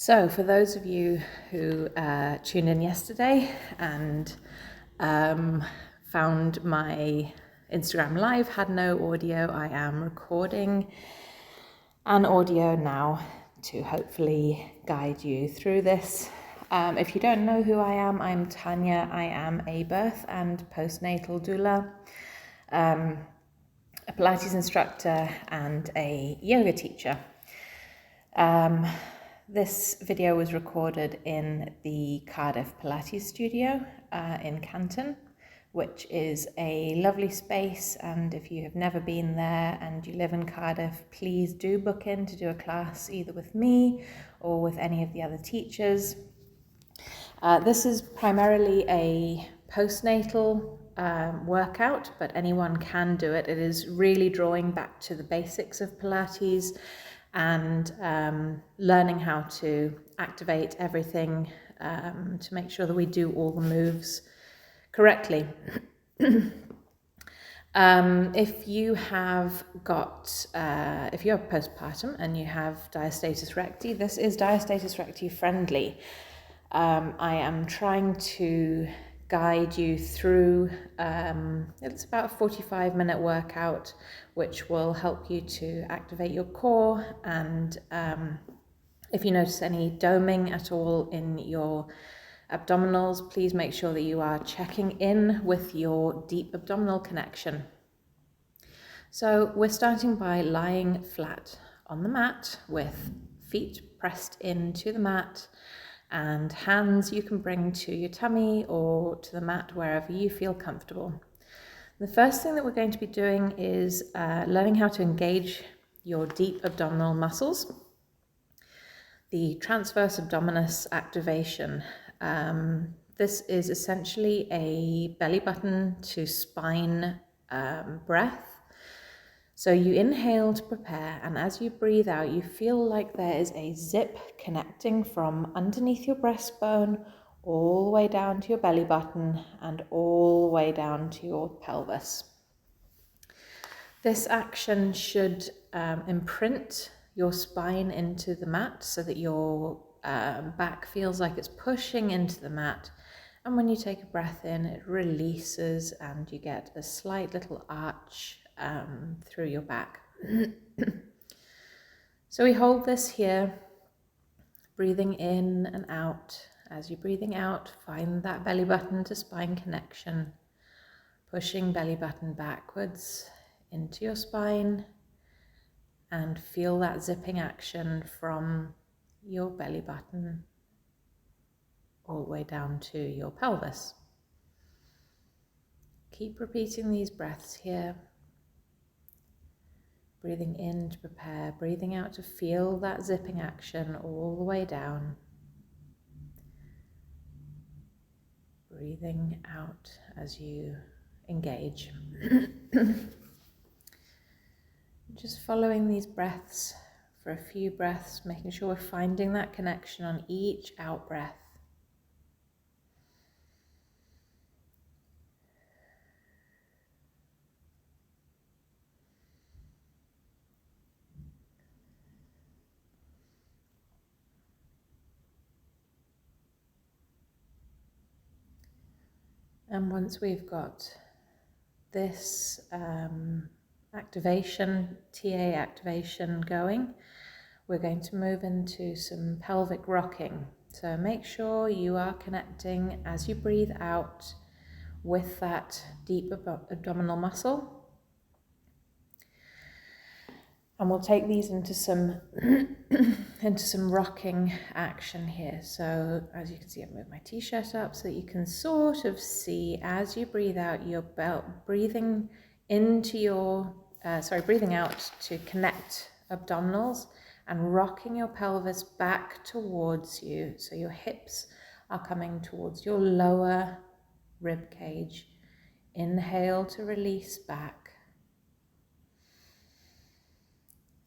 So for those of you who tuned in yesterday and found my Instagram live had no audio, I am recording an audio now to hopefully guide you through this. If you don't know who I am, I'm Tanya. I am a birth and postnatal doula, a Pilates instructor and a yoga teacher. This video was recorded in the Cardiff Pilates studio in Canton, which is a lovely space, and if you have never been there and you live in Cardiff, please do book in to do a class either with me or with any of the other teachers. This is primarily a postnatal workout, but anyone can do it. It is really drawing back to the basics of Pilates and learning how to activate everything to make sure that we do all the moves correctly. If you have if you're postpartum and you have diastasis recti, this is diastasis recti friendly. I am trying to guide you through, it's about a 45-minute workout, which will help you to activate your core. And if you notice any doming at all in your abdominals, please make sure that you are checking in with your deep abdominal connection. So we're starting by lying flat on the mat with feet pressed into the mat, and hands you can bring to your tummy or to the mat wherever you feel comfortable. The first thing that we're going to be doing is learning how to engage your deep abdominal muscles. The transverse abdominis activation. This is essentially a belly button to spine breath. So you inhale to prepare, and as you breathe out, you feel like there is a zip connecting from underneath your breastbone all the way down to your belly button and all the way down to your pelvis. This action should imprint your spine into the mat so that your back feels like it's pushing into the mat. And when you take a breath in, it releases and you get a slight little arch through your back. So we hold this here, breathing in and out. As you're breathing out, find that belly button to spine connection, pushing belly button backwards into your spine, and feel that zipping action from your belly button all the way down to your pelvis. Keep repeating these breaths here. Breathing in to prepare, breathing out to feel that zipping action all the way down. Breathing out as you engage. Just following these breaths for a few breaths, making sure we're finding that connection on each out breath. And once we've got this activation, TA activation going, we're going to move into some pelvic rocking. So make sure you are connecting as you breathe out with that deep abdominal muscle. And we'll take these into some into some rocking action here. So as you can see, I've moved my t-shirt up so that you can sort of see as you breathe out, your breathing into your breathing out to connect abdominals and rocking your pelvis back towards you. So your hips are coming towards your lower rib cage. Inhale to release back.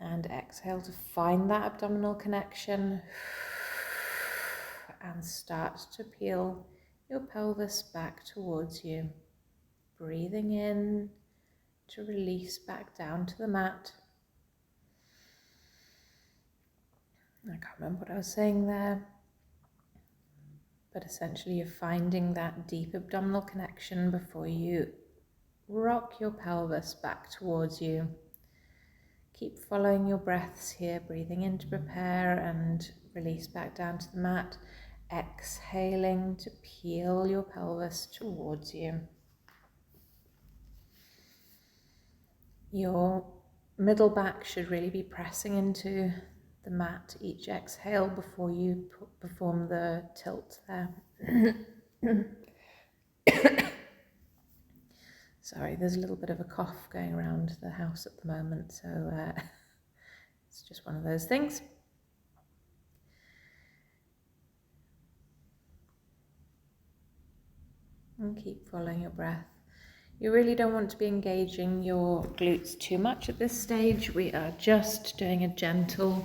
And exhale to find that abdominal connection. And start to peel your pelvis back towards you. Breathing in to release back down to the mat. I can't remember what I was saying there, but essentially you're finding that deep abdominal connection before you rock your pelvis back towards you. Keep following your breaths here, breathing in to prepare and release back down to the mat, exhaling to peel your pelvis towards you. Your middle back should really be pressing into the mat each exhale before you perform the tilt there. Sorry, there's a little bit of a cough going around the house at the moment, so it's just one of those things. And keep following your breath. You really don't want to be engaging your glutes too much at this stage. We are just doing a gentle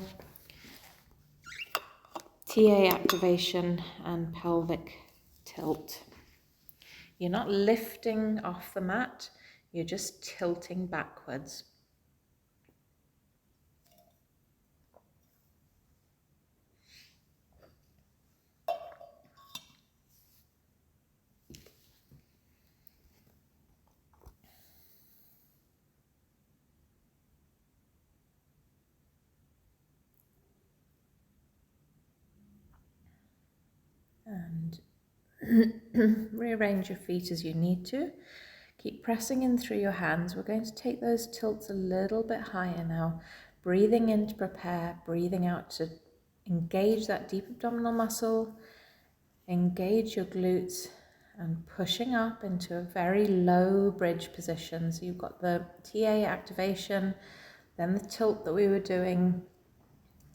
TA activation and pelvic tilt. You're not lifting off the mat, you're just tilting backwards. And rearrange your feet as you need to. Keep pressing in through your hands. We're going to take those tilts a little bit higher now. Breathing in to prepare, breathing out to engage that deep abdominal muscle, engage your glutes, and pushing up into a very low bridge position. So you've got the TA activation, then the tilt that we were doing,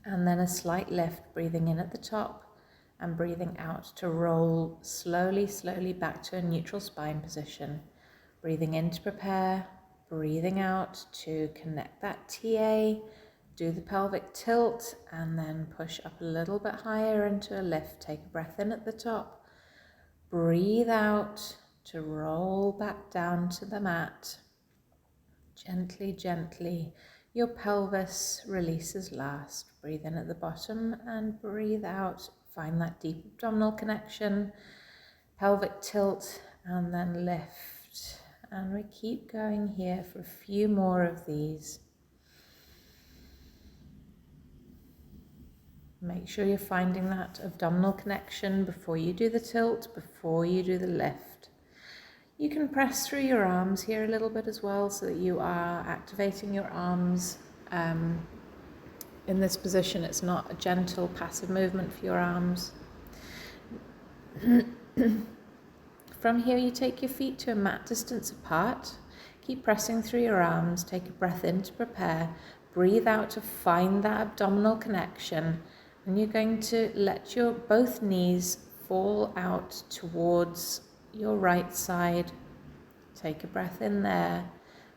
and then a slight lift, breathing in at the top and breathing out to roll slowly, slowly back to a neutral spine position. Breathing in to prepare, breathing out to connect that TA, do the pelvic tilt, and then push up a little bit higher into a lift. Take a breath in at the top, breathe out to roll back down to the mat. Gently, gently, your pelvis releases last. Breathe in at the bottom and breathe out. Find that deep abdominal connection, pelvic tilt, and then lift. And we keep going here for a few more of these. Make sure you're finding that abdominal connection before you do the tilt, before you do the lift. You can press through your arms here a little bit as well, so that you are activating your arms. In this position, it's not a gentle passive movement for your arms. From here, you take your feet to a mat distance apart. Keep pressing through your arms. Take a breath in to prepare. Breathe out to find that abdominal connection. And you're going to let your both knees fall out towards your right side. Take a breath in there.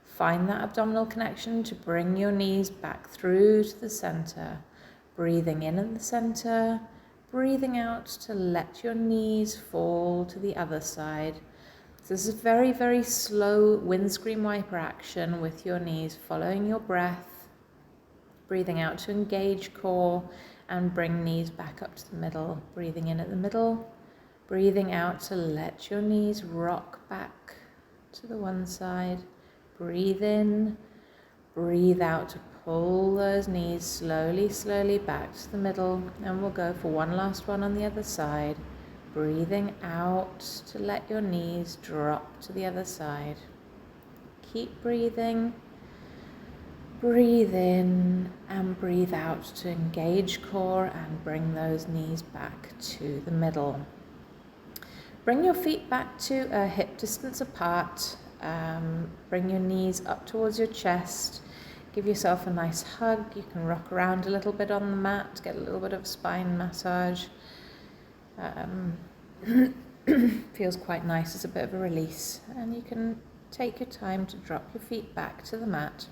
Find that abdominal connection to bring your knees back through to the center. Breathing in at the center, breathing out to let your knees fall to the other side. So this is very, very slow windscreen wiper action with your knees, following your breath. Breathing out to engage core and bring knees back up to the middle. Breathing in at the middle, breathing out to let your knees rock back to the one side. Breathe in, breathe out to pull those knees slowly, slowly back to the middle, and we'll go for one last one on the other side. Breathing out to let your knees drop to the other side. Keep breathing. Breathe in and breathe out to engage core and bring those knees back to the middle. Bring your feet back to a hip distance apart. Bring your knees up towards your chest. Give yourself a nice hug. You can rock around a little bit on the mat, get a little bit of spine massage. Feels quite nice as a bit of a release. And you can take your time to drop your feet back to the mat.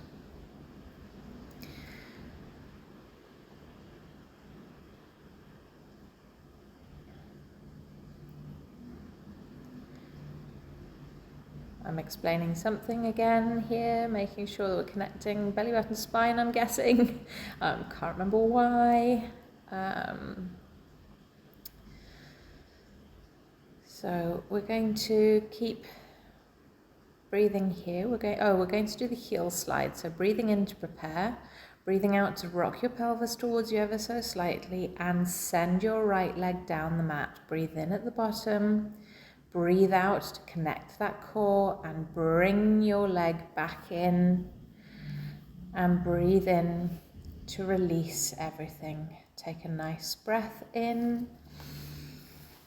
I'm explaining something again here, making sure that we're connecting belly button spine, I'm guessing. Can't remember why. So we're going to keep breathing here. We're going to do the heel slide. So breathing in to prepare, breathing out to rock your pelvis towards you ever so slightly and send your right leg down the mat. Breathe in at the bottom, breathe out to connect that core and bring your leg back in, and breathe in to release everything. Take a nice breath in.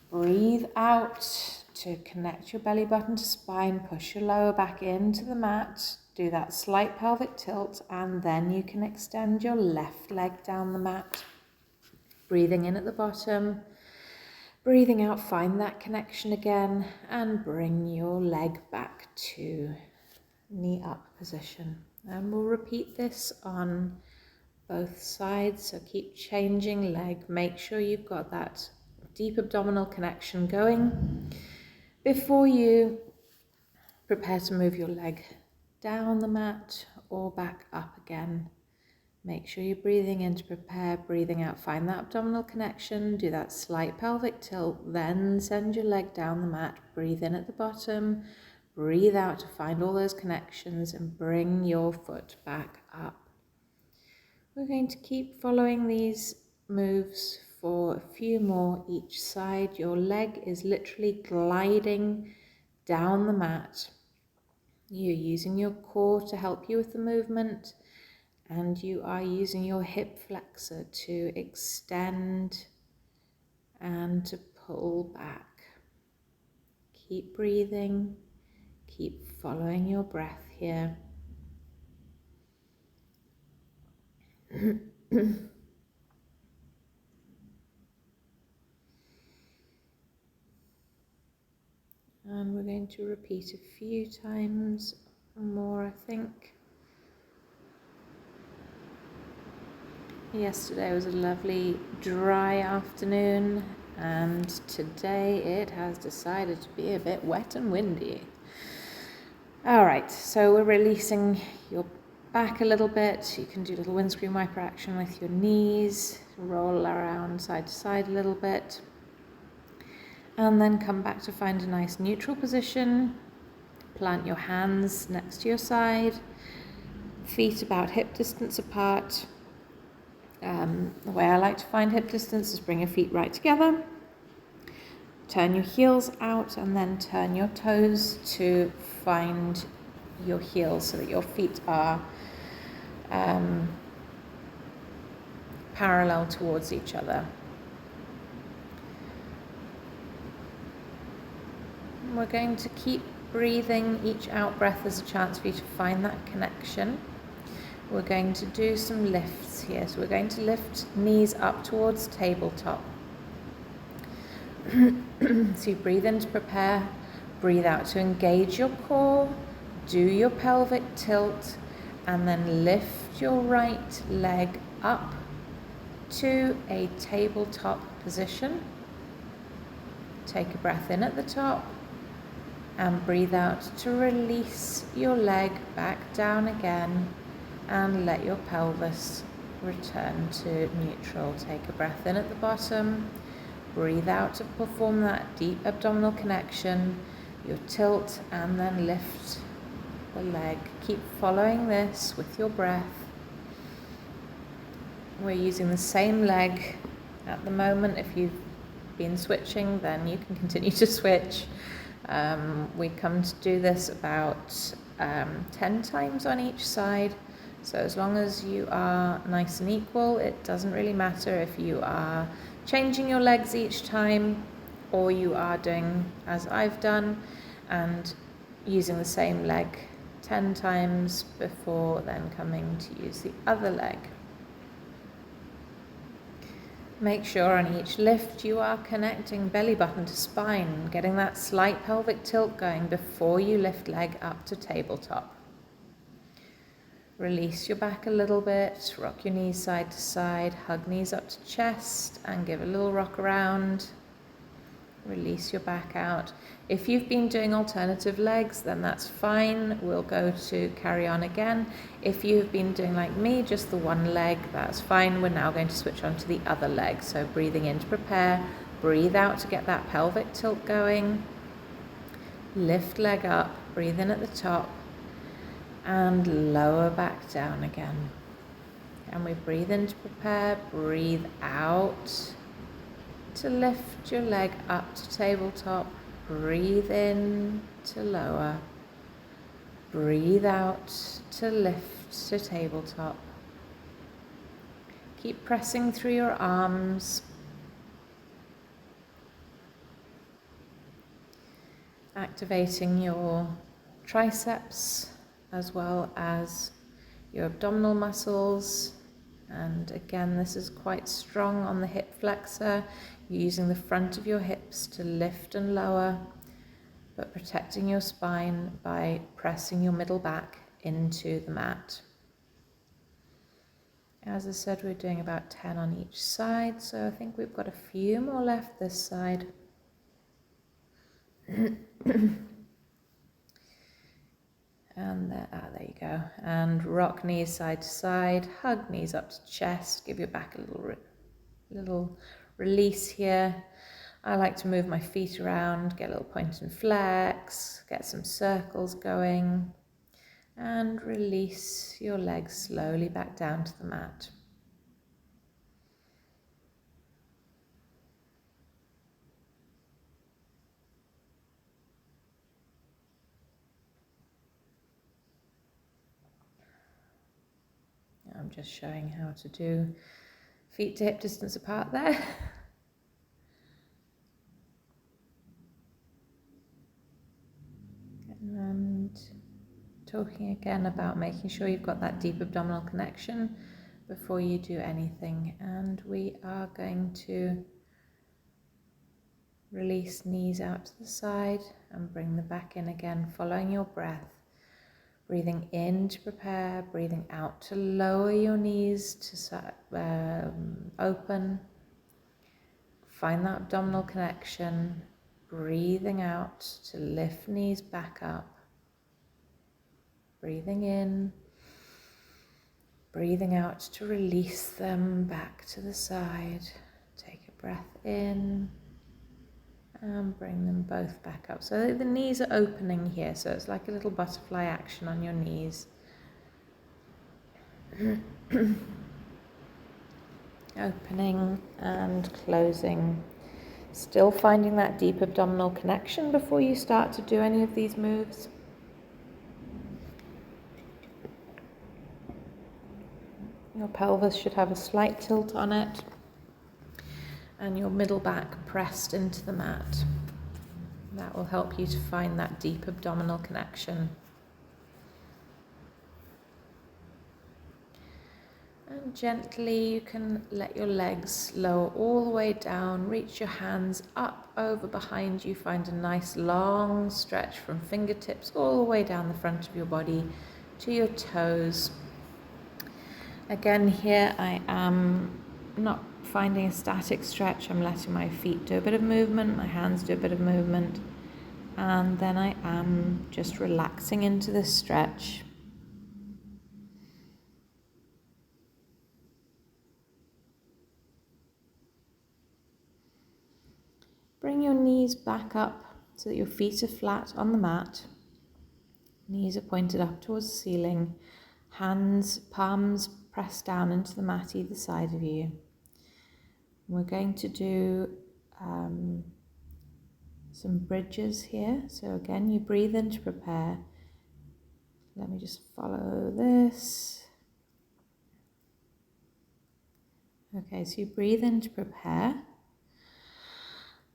Breathe out to connect your belly button to spine, push your lower back into the mat, do that slight pelvic tilt, and then you can extend your left leg down the mat. Breathing in at the bottom, breathing out, find that connection again, and bring your leg back to knee up position. And we'll repeat this on both sides, so keep changing leg, make sure you've got that deep abdominal connection going before you prepare to move your leg down the mat or back up again. Make sure you're breathing in to prepare, breathing out, find that abdominal connection, do that slight pelvic tilt, then send your leg down the mat, breathe in at the bottom, breathe out to find all those connections and bring your foot back up. We're going to keep following these moves for a few more each side. Your leg is literally gliding down the mat. You're using your core to help you with the movement, and you are using your hip flexor to extend and to pull back. Keep breathing, keep following your breath here. And we're going to repeat a few times more, I think. Yesterday was a lovely dry afternoon, and today it has decided to be a bit wet and windy. All right, so we're releasing your back a little bit. You can do a little windscreen wiper action with your knees, roll around side to side a little bit. And then come back to find a nice neutral position. Plant your hands next to your side, feet about hip distance apart. The way I like to find hip distance is bring your feet right together, turn your heels out, and then turn your toes to find your heels so that your feet are parallel towards each other. We're going to keep breathing. Each out breath is a chance for you to find that connection. We're going to do some lifts here. So we're going to lift knees up towards tabletop. So you breathe in to prepare, breathe out to engage your core, do your pelvic tilt, and then lift your right leg up to a tabletop position. Take a breath in at the top and breathe out to release your leg back down again and let your pelvis return to neutral. Take a breath in at the bottom, breathe out to perform that deep abdominal connection, your tilt, and then lift the leg. Keep following this with your breath. We're using the same leg at the moment. If you've been switching, then you can continue to switch. We come to do this about 10 times on each side. So as long as you are nice and equal, it doesn't really matter if you are changing your legs each time or you are doing as I've done and using the same leg 10 times before then coming to use the other leg. Make sure on each lift you are connecting belly button to spine, getting that slight pelvic tilt going before you lift leg up to tabletop. Release your back a little bit, rock your knees side to side, hug knees up to chest and give a little rock around. Release your back out. If you've been doing alternative legs, then that's fine. We'll go to carry on again. If you've been doing like me, just the one leg, that's fine. We're now going to switch on to the other leg. So breathing in to prepare, breathe out to get that pelvic tilt going. Lift leg up, breathe in at the top, and lower back down again. And we breathe in to prepare, breathe out to lift your leg up to tabletop, breathe in to lower, breathe out to lift to tabletop. Keep pressing through your arms, activating your triceps as well as your abdominal muscles. And again, this is quite strong on the hip flexor. You're using the front of your hips to lift and lower, but protecting your spine by pressing your middle back into the mat. As I said, we're doing about 10 on each side, so I think we've got a few more left this side. And there you go. And rock knees side to side, hug knees up to chest, give your back a little release here. I like to move my feet around, get a little point and flex, get some circles going, and release your legs slowly back down to the mat. I'm just showing how to do feet to hip distance apart there. And talking again about making sure you've got that deep abdominal connection before you do anything. And we are going to release knees out to the side and bring them back in again, following your breath. Breathing in to prepare, breathing out to lower your knees to open. Find that abdominal connection. Breathing out to lift knees back up. Breathing in. Breathing out to release them back to the side. Take a breath in. And bring them both back up. So the knees are opening here, so it's like a little butterfly action on your knees. Opening and closing. Still finding that deep abdominal connection before you start to do any of these moves. Your pelvis should have a slight tilt on it, and your middle back pressed into the mat. That will help you to find that deep abdominal connection. And gently you can let your legs lower all the way down, reach your hands up over behind you, find a nice long stretch from fingertips all the way down the front of your body to your toes. Again, here I am not finding a static stretch. I'm letting my feet do a bit of movement, my hands do a bit of movement, and then I am just relaxing into this stretch. Bring your knees back up so that your feet are flat on the mat. Knees are pointed up towards the ceiling. Hands, palms pressed down into the mat either side of you. We're going to do some bridges here. So again, you breathe in to prepare. Let me just follow this. Okay, so you breathe in to prepare.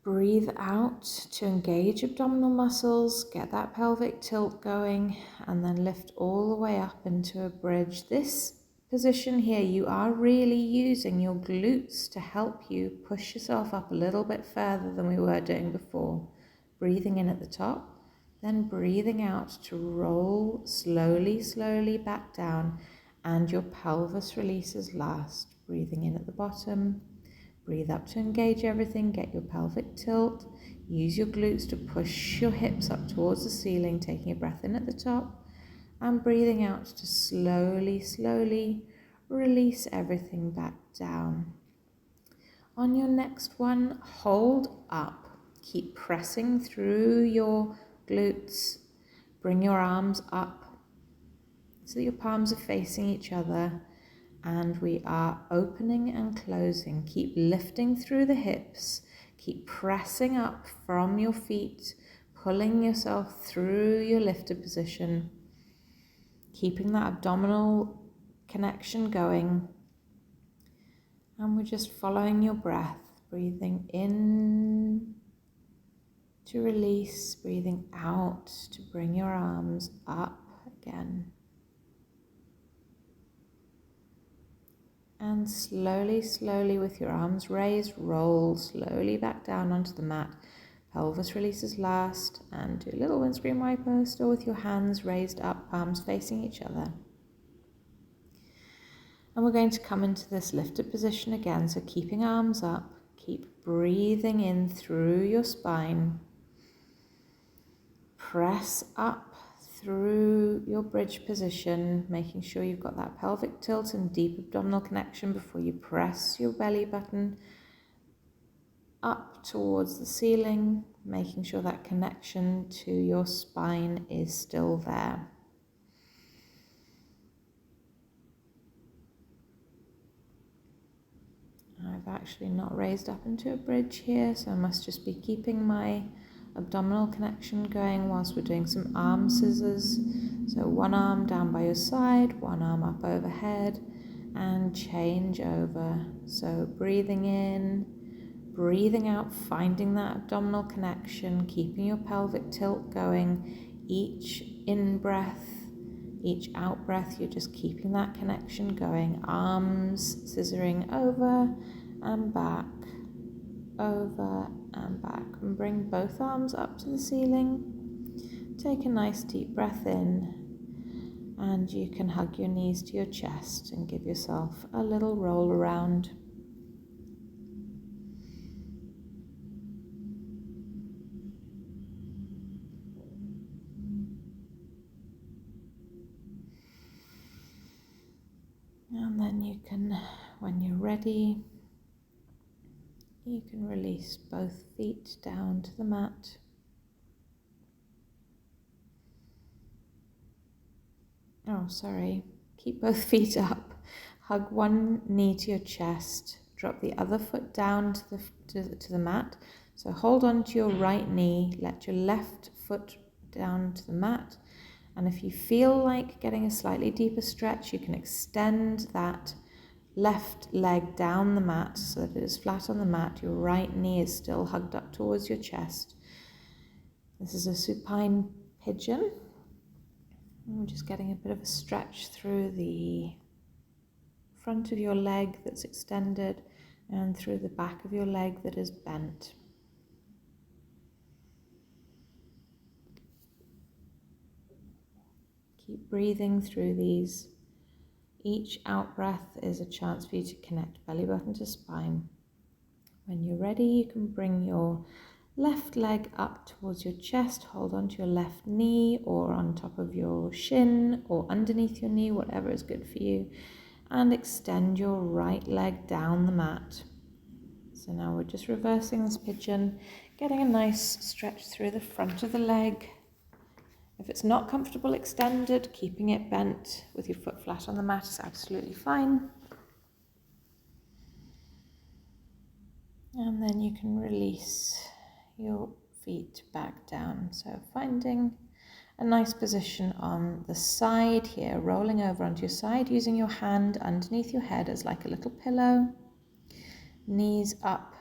Breathe out to engage abdominal muscles, get that pelvic tilt going, and then lift all the way up into a bridge. This position here, you are really using your glutes to help you push yourself up a little bit further than we were doing before. Breathing in at the top, then breathing out to roll slowly, slowly back down, and your pelvis releases last. Breathing in at the bottom, Breathe up to engage everything, get your pelvic tilt. Use your glutes to push your hips up towards the ceiling, taking a breath in at the top and breathing out to slowly, slowly release everything back down. On your next one, hold up. Keep pressing through your glutes. Bring your arms up so that your palms are facing each other, and we are opening and closing. Keep lifting through the hips. Keep pressing up from your feet, pulling yourself through your lifted position, keeping that abdominal connection going. And we're just following your breath, breathing in to release, breathing out to bring your arms up again. And slowly, slowly with your arms raised, roll slowly back down onto the mat. Pelvis releases last, and do a little windscreen wiper, still with your hands raised up, palms facing each other. And we're going to come into this lifted position again, so keeping arms up, keep breathing in through your spine. Press up through your bridge position, making sure you've got that pelvic tilt and deep abdominal connection before you press your belly button up towards the ceiling, making sure that connection to your spine is still there. I've actually not raised up into a bridge here, so I must just be keeping my abdominal connection going whilst we're doing some arm scissors. So one arm down by your side, one arm up overhead, and change over. So breathing in, breathing out, finding that abdominal connection, keeping your pelvic tilt going. Each in-breath, each out-breath, you're just keeping that connection going. Arms scissoring over and back, over and back. And bring both arms up to the ceiling. Take a nice deep breath in, and you can hug your knees to your chest and give yourself a little roll around. And then you can, when you're ready, you can release both feet down to the mat. Oh, sorry. Keep both feet up. Hug one knee to your chest. Drop the other foot down to the mat. So hold on to your right knee. Let your left foot down to the mat. And if you feel like getting a slightly deeper stretch, you can extend that left leg down the mat so that it is flat on the mat. Your right knee is still hugged up towards your chest. This is a supine pigeon. I'm just getting a bit of a stretch through the front of your leg that's extended and through the back of your leg that is bent. Keep breathing through these. Each out-breath is a chance for you to connect belly button to spine. When you're ready, you can bring your left leg up towards your chest. Hold onto your left knee or on top of your shin or underneath your knee, whatever is good for you. And extend your right leg down the mat. So now we're just reversing this pigeon, getting a nice stretch through the front of the leg. If it's not comfortable extended, keeping it bent with your foot flat on the mat is absolutely fine. And then you can release your feet back down. So finding a nice position on the side here, rolling over onto your side, using your hand underneath your head as like a little pillow. Knees up,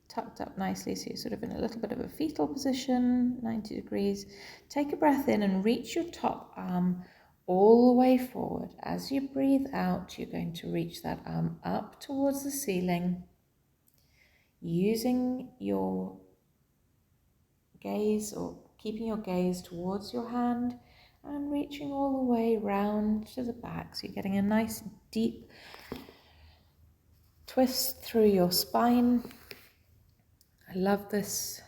tucked up nicely, so you're sort of in a little bit of a fetal position, 90 degrees. Take a breath in and reach your top arm all the way forward. As you breathe out, you're going to reach that arm up towards the ceiling, using your gaze or keeping your gaze towards your hand and reaching all the way round to the back. So you're getting a nice deep Twist through your spine. I love this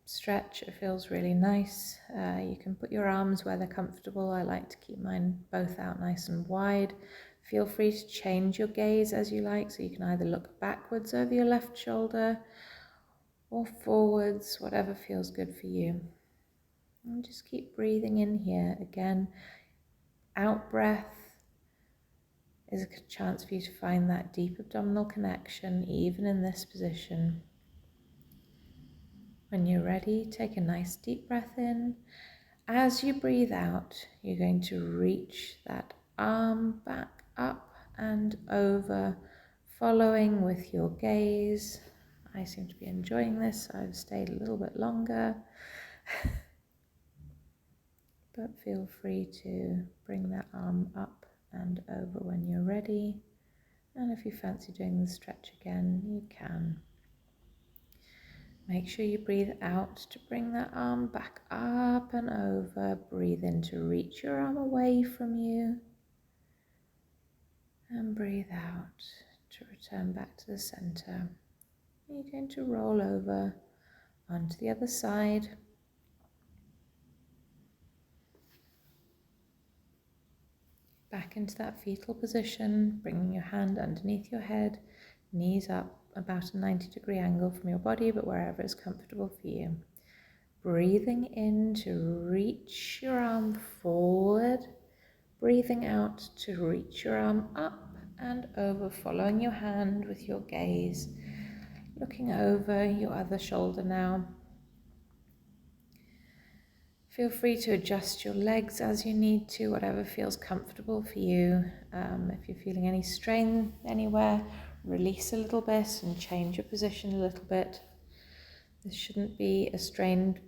stretch. It feels really nice. You can put your arms where they're comfortable. I like to keep mine both out nice and wide. Feel free to change your gaze as you like, so you can either look backwards over your left shoulder or forwards, whatever feels good for you. And just keep breathing in here. Again, out breath is a good chance for you to find that deep abdominal connection, even in this position. When you're ready, take a nice deep breath in. As you breathe out, you're going to reach that arm back up and over, following with your gaze. I seem to be enjoying this, so I've stayed a little bit longer. But feel free to bring that arm up and over when you're ready. And if you fancy doing the stretch again, you can. Make sure you breathe out to bring that arm back up and over. Breathe in to reach your arm away from you. And breathe out to return back to the center. You're going to roll over onto the other side. Back into that fetal position, bringing your hand underneath your head, knees up about a 90-degree angle from your body, but wherever is comfortable for you. Breathing in to reach your arm forward, breathing out to reach your arm up and over, following your hand with your gaze, looking over your other shoulder now. Feel free to adjust your legs as you need to, whatever feels comfortable for you. If you're feeling any strain anywhere, release a little bit and change your position a little bit. This shouldn't be a strained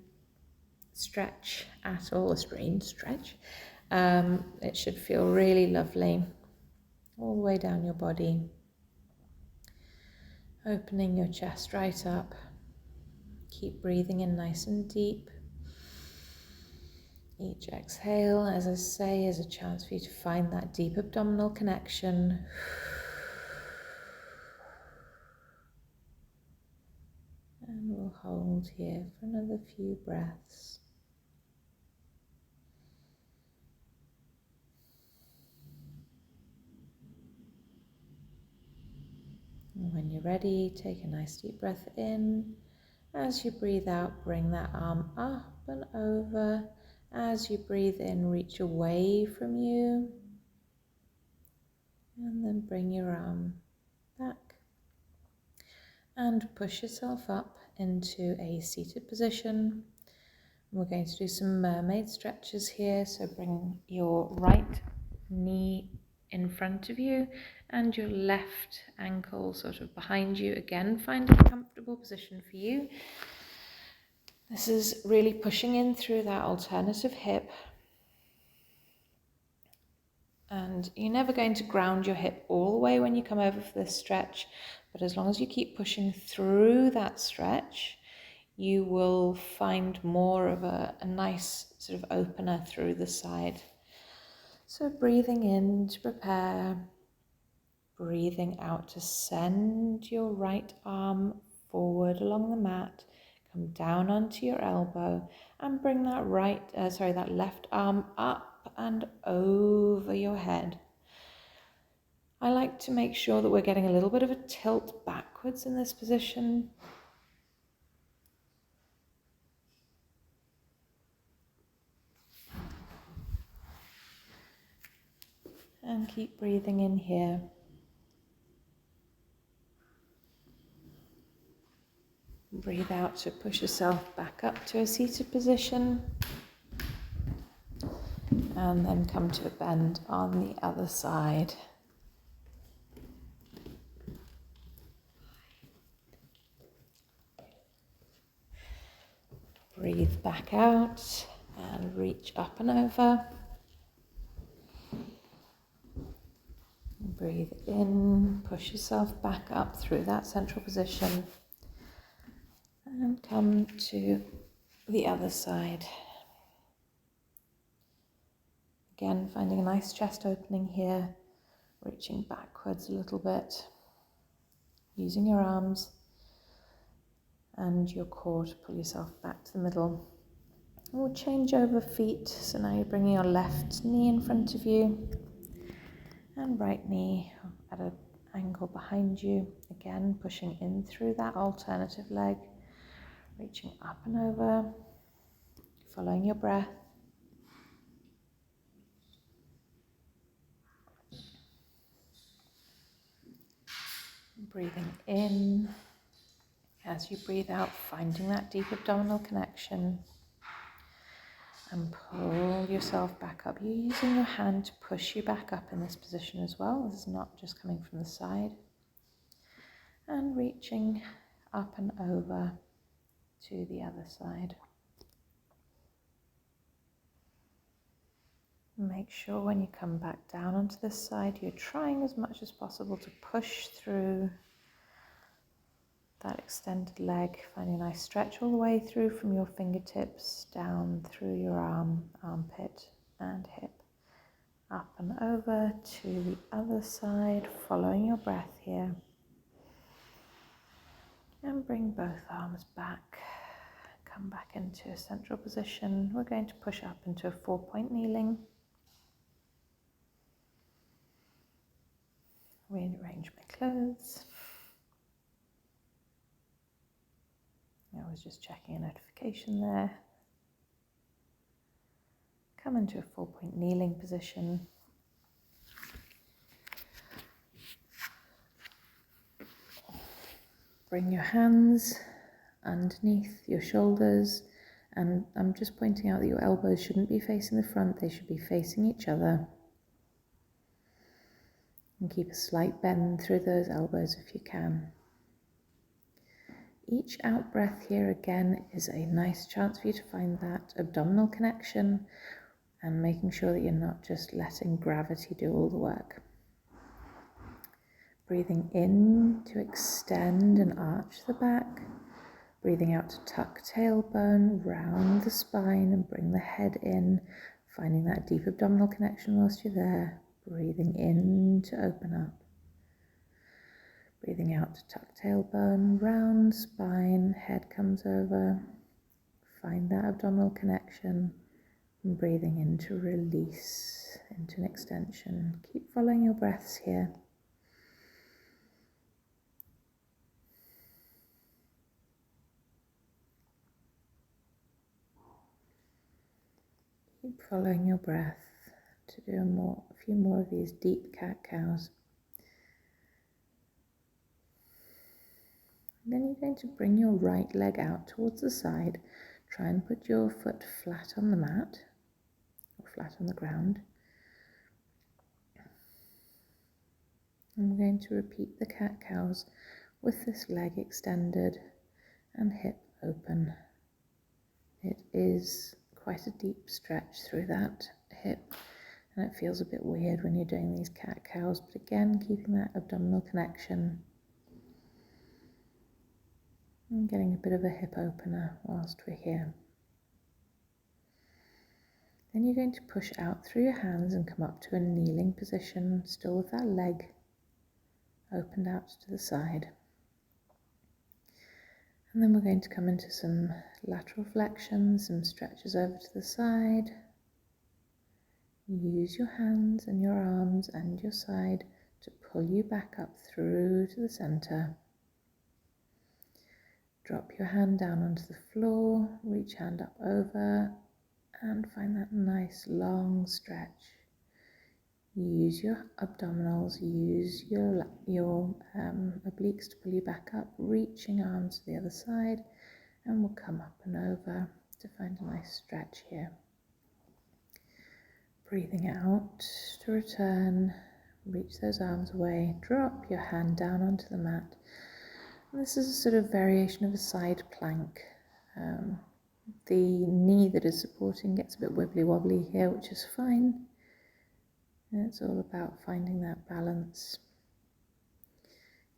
stretch at all, a strained stretch. It should feel really lovely all the way down your body. Opening your chest right up. Keep breathing in nice and deep. Each exhale, as I say, is a chance for you to find that deep abdominal connection. And we'll hold here for another few breaths. And when you're ready, take a nice deep breath in. As you breathe out, bring that arm up and over. As you breathe in, reach away from you. And then bring your arm back. And push yourself up into a seated position. We're going to do some mermaid stretches here. So bring your right knee in front of you and your left ankle sort of behind you. Again, find a comfortable position for you. This is really pushing in through that alternative hip. And you're never going to ground your hip all the way when you come over for this stretch, but as long as you keep pushing through that stretch, you will find more of a nice sort of opener through the side. So breathing in to prepare, breathing out to send your right arm forward along the mat, come down onto your elbow and bring that that left arm up and over your head. I like to make sure that we're getting a little bit of a tilt backwards in this position. And keep breathing in here. Breathe out to push yourself back up to a seated position. And then come to a bend on the other side. Breathe back out and reach up and over. Breathe in, push yourself back up through that central position. And come to the other side. Again, finding a nice chest opening here, reaching backwards a little bit. using your arms and your core to pull yourself back to the middle. And we'll change over feet. So now you're bringing your left knee in front of you and right knee at an angle behind you. Again, pushing in through that alternative leg, reaching up and over, following your breath. Breathing in. As you breathe out, finding that deep abdominal connection. And pull yourself back up. You're using your hand to push you back up in this position as well. This is not just coming from the side. And reaching up and over to the other side. Make sure when you come back down onto this side, you're trying as much as possible to push through that extended leg, finding a nice stretch all the way through from your fingertips down through your armpit and hip. Up and over to the other side, following your breath here. And bring both arms back. Come back into a central position. We're going to push up into a 4-point kneeling. Rearrange my clothes. I was just checking a notification there. Come into a 4-point kneeling position. Bring your hands underneath your shoulders, and I'm just pointing out that your elbows shouldn't be facing the front, they should be facing each other. And keep a slight bend through those elbows if you can. Each out breath here again is a nice chance for you to find that abdominal connection and making sure that you're not just letting gravity do all the work. Breathing in to extend and arch the back. Breathing out to tuck tailbone, round the spine and bring the head in, finding that deep abdominal connection whilst you're there. Breathing in to open up. Breathing out to tuck tailbone, round spine, head comes over. Find that abdominal connection. And breathing in to release, into an extension. Keep following your breaths here. Keep following your breath to do a few more of these deep cat-cows. Then you're going to bring your right leg out towards the side. Try and put your foot flat on the mat or flat on the ground. And we're going to repeat the cat-cows with this leg extended and hip open. It is quite a deep stretch through that hip, and it feels a bit weird when you're doing these cat-cows, but again, keeping that abdominal connection and getting a bit of a hip opener whilst we're here. Then you're going to push out through your hands and come up to a kneeling position, still with that leg opened out to the side. And then we're going to come into some lateral flexions, some stretches over to the side. Use your hands and your arms and your side to pull you back up through to the center. Drop your hand down onto the floor, reach hand up over and find that nice long stretch. Use your abdominals, use your obliques to pull you back up, reaching arms to the other side, and we'll come up and over to find a nice stretch here. Breathing out to return, reach those arms away, drop your hand down onto the mat. And this is a sort of variation of a side plank. The knee that is supporting gets a bit wibbly wobbly here, which is fine. And it's all about finding that balance.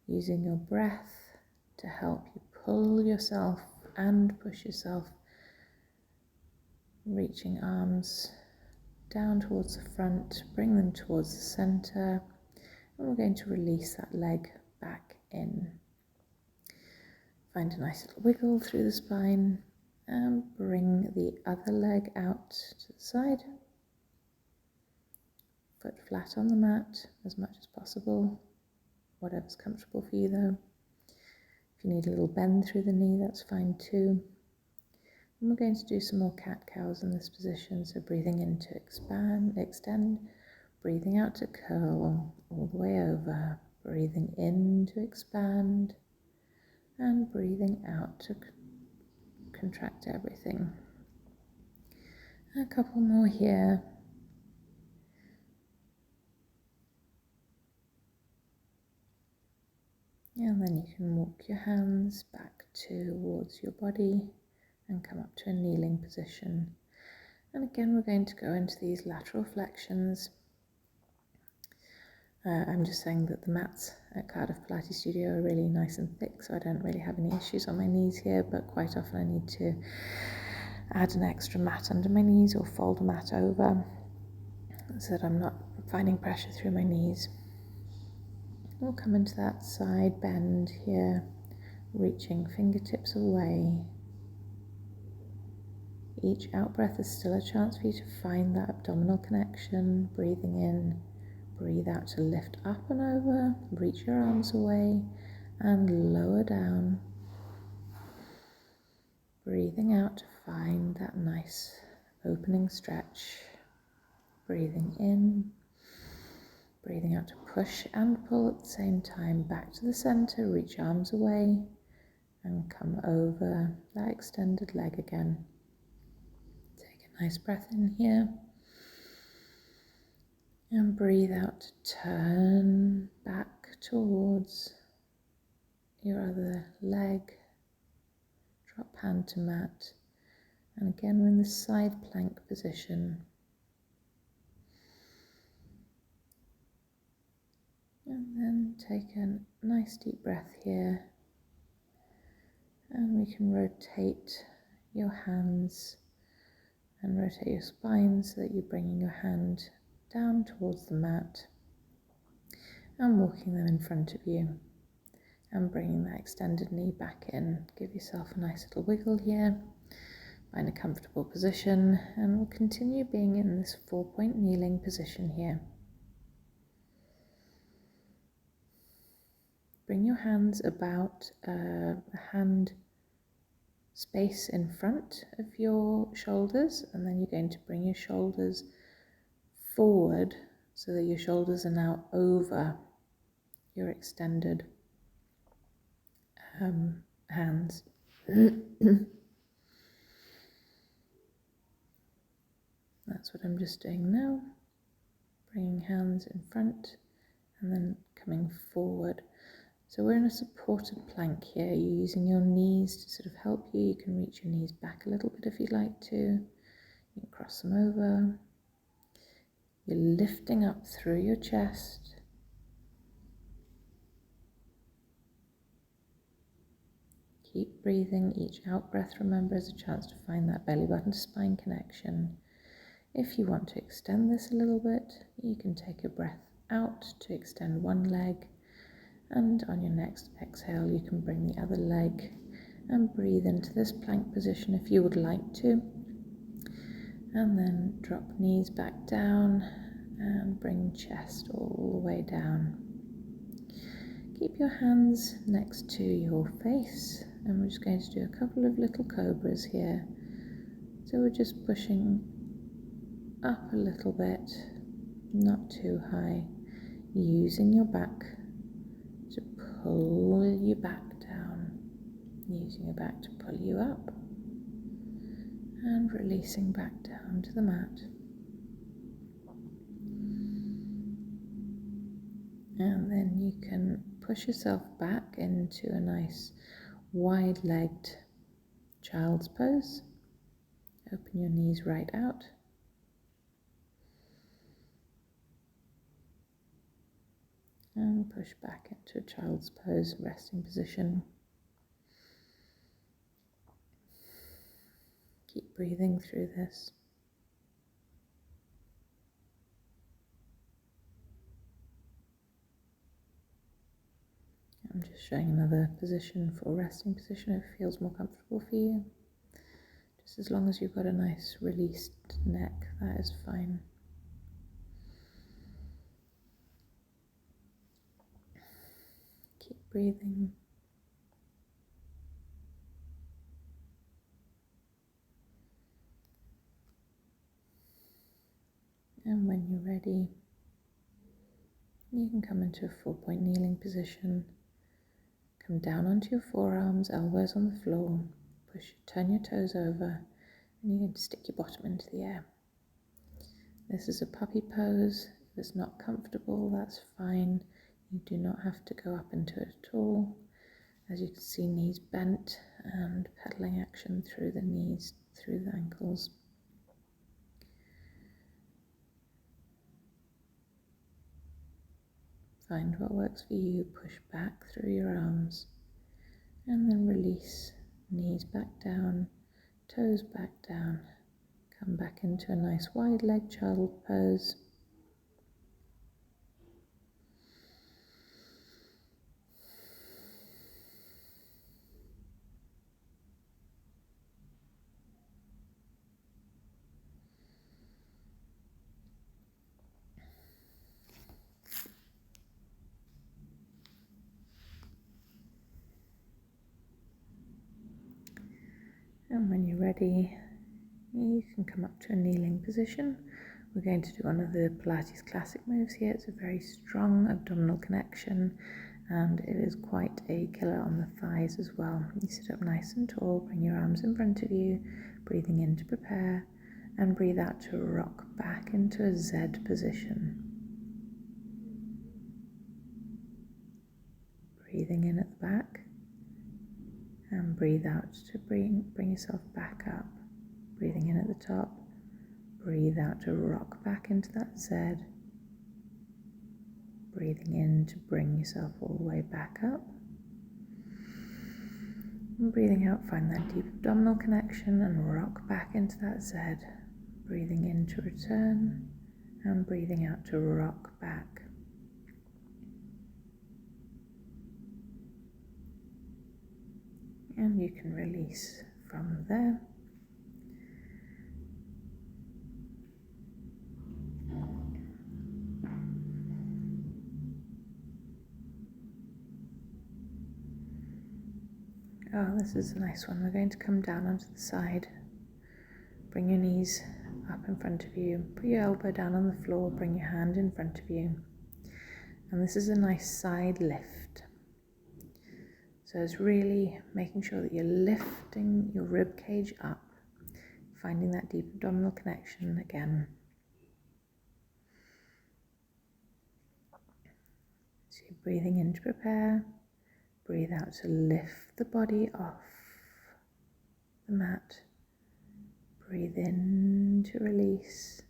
Using your breath to help you pull yourself and push yourself. Reaching arms down towards the front, bring them towards the center. And we're going to release that leg back in. Find a nice little wiggle through the spine and bring the other leg out to the side. Foot flat on the mat as much as possible, whatever's comfortable for you though. If you need a little bend through the knee, that's fine too. And we're going to do some more cat-cows in this position, so breathing in to expand, extend, breathing out to curl all the way over, breathing in to expand, and breathing out to contract everything. A couple more here. And then you can walk your hands back towards your body and come up to a kneeling position. And again, we're going to go into these lateral flexions. I'm just saying that the mats at Cardiff Pilates Studio are really nice and thick, so I don't really have any issues on my knees here, but quite often I need to add an extra mat under my knees or fold a mat over so that I'm not finding pressure through my knees. We'll come into that side bend here, reaching fingertips away. Each out breath is still a chance for you to find that abdominal connection, breathing in. Breathe out to lift up and over, reach your arms away and lower down. Breathing out to find that nice opening stretch. Breathing in, breathing out to push and pull at the same time. Back to the center, reach arms away and come over that extended leg again. Take a nice breath in here. And breathe out to turn back towards your other leg. Drop hand to mat. And again, we're in the side plank position. And then take a nice deep breath here. And we can rotate your hands and rotate your spine so that you're bringing your hand down towards the mat and walking them in front of you and bringing that extended knee back in. Give yourself a nice little wiggle here, find a comfortable position, and we'll continue being in this 4-point kneeling position here. Bring your hands about a hand space in front of your shoulders, and then you're going to bring your shoulders forward so that your shoulders are now over your extended hands. That's what I'm just doing now. Bringing hands in front and then coming forward. So we're in a supported plank here. You're using your knees to sort of help you. You can reach your knees back a little bit if you'd like to. You can cross them over. You're lifting up through your chest. Keep breathing. Each out breath, remember, is a chance to find that belly button to spine connection. If you want to extend this a little bit, you can take a breath out to extend one leg, and on your next exhale you can bring the other leg and breathe into this plank position if you would like to, and then drop knees back down and bring chest all the way down. Keep your hands next to your face, and we're just going to do a couple of little cobras here. So we're just pushing up a little bit, not too high, using your back to pull you back down, using your back to pull you up, and releasing back down to the mat. And then you can push yourself back into a nice wide-legged child's pose. Open your knees right out. And push back into a child's pose, resting position. Keep breathing through this. I'm just showing another position for resting position if it feels more comfortable for you. Just as long as you've got a nice released neck, that is fine. Keep breathing. And when you're ready, you can come into a 4-point kneeling position. Come down onto your forearms, elbows on the floor. Turn your toes over, and you're going to stick your bottom into the air. This is a puppy pose. If it's not comfortable, that's fine. You do not have to go up into it at all. As you can see, knees bent and pedaling action through the knees, through the ankles. Find what works for you. Push back through your arms and then release. Knees back down, toes back down. Come back into a nice wide leg child pose. And when you're ready, you can come up to a kneeling position. We're going to do one of the Pilates classic moves here. It's a very strong abdominal connection, and it is quite a killer on the thighs as well. You sit up nice and tall, bring your arms in front of you, breathing in to prepare, and breathe out to rock back into a Z position. Breathing in at the back, and breathe out to bring yourself back up. Breathing in at the top, breathe out to rock back into that Z. Breathing in to bring yourself all the way back up. And breathing out, find that deep abdominal connection and rock back into that Z. Breathing in to return and breathing out to rock back. And you can release from there. Oh, this is a nice one. We're going to come down onto the side. Bring your knees up in front of you. Put your elbow down on the floor. Bring your hand in front of you. And this is a nice side lift. So it's really making sure that you're lifting your rib cage up, finding that deep abdominal connection again. So you're breathing in to prepare, breathe out to lift the body off the mat, breathe in to release,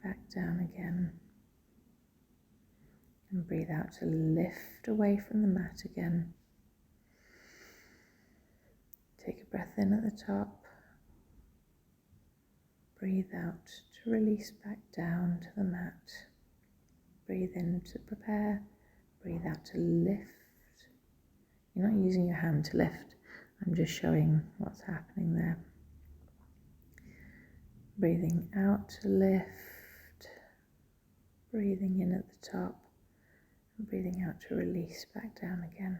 back down again. And breathe out to lift away from the mat again. Take a breath in at the top. Breathe out to release back down to the mat. Breathe in to prepare. Breathe out to lift. You're not using your hand to lift. I'm just showing what's happening there. Breathing out to lift. Breathing in at the top. Breathing out to release back down again.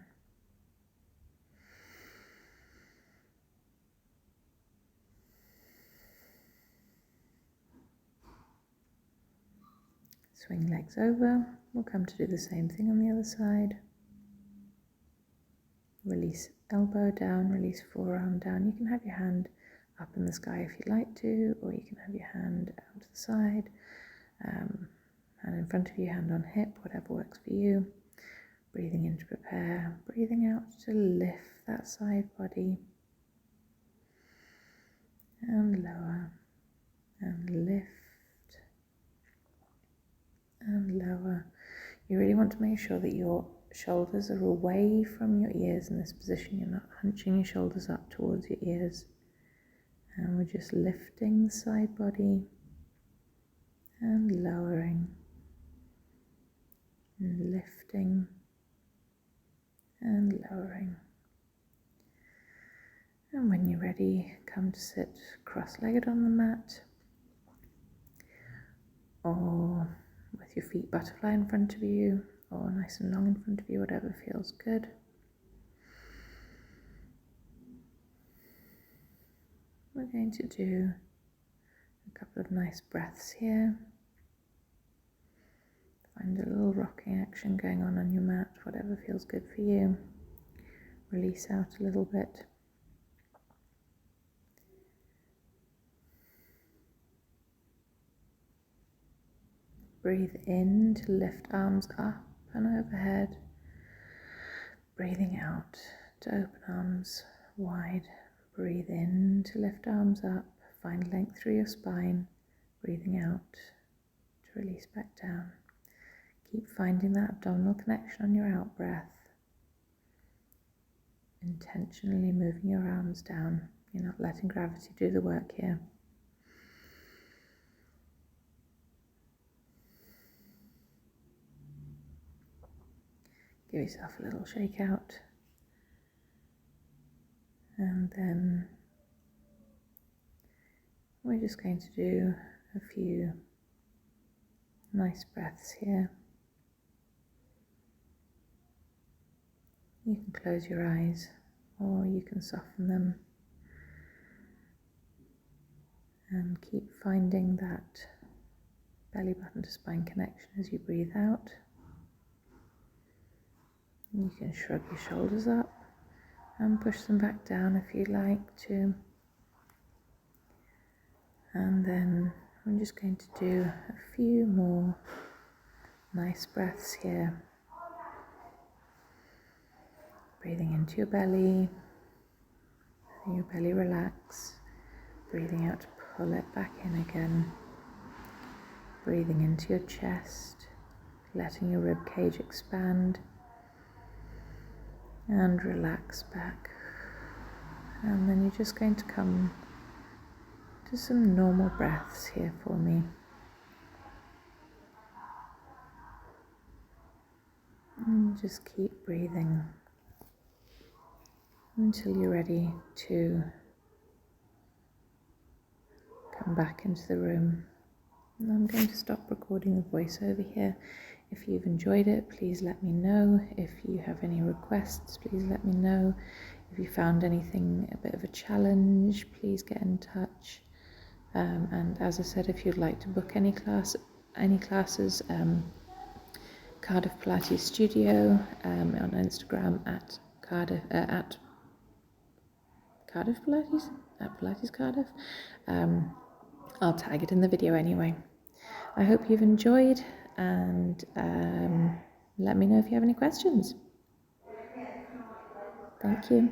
Swing legs over. We'll come to do the same thing on the other side. Release elbow down, release forearm down. You can have your hand up in the sky if you like to, or you can have your hand out to the side. Hand in front of you, hand on hip, whatever works for you. Breathing in to prepare, breathing out to lift that side body. And lower, and lift, and lower. You really want to make sure that your shoulders are away from your ears in this position. You're not hunching your shoulders up towards your ears. And we're just lifting the side body and lowering. And lifting and lowering. And when you're ready, come to sit cross-legged on the mat, or with your feet butterfly in front of you, or nice and long in front of you, whatever feels good. We're going to do a couple of nice breaths here. Find a little rocking action going on your mat, whatever feels good for you. Release out a little bit. Breathe in to lift arms up and overhead. Breathing out to open arms wide. Breathe in to lift arms up. Find length through your spine. Breathing out to release back down. Keep finding that abdominal connection on your out breath. Intentionally moving your arms down. You're not letting gravity do the work here. Give yourself a little shake out. And then we're just going to do a few nice breaths here. You can close your eyes or you can soften them and keep finding that belly button to spine connection as you breathe out. You can shrug your shoulders up and push them back down if you like to. And then I'm just going to do a few more nice breaths here. Breathing into your belly, letting your belly relax. Breathing out to pull it back in again. Breathing into your chest, letting your rib cage expand. And relax back. And then you're just going to come to some normal breaths here for me. And just keep breathing until you're ready to come back into the room. And I'm going to stop recording the voiceover here. If you've enjoyed it, please let me know. If you have any requests, please let me know. If you found anything a bit of a challenge, please get in touch. And as I said, if you'd like to book any classes, Cardiff Pilates Studio on Instagram at Cardiff Pilates, at Pilates Cardiff. I'll tag it in the video anyway. I hope you've enjoyed, and let me know if you have any questions. Thank you.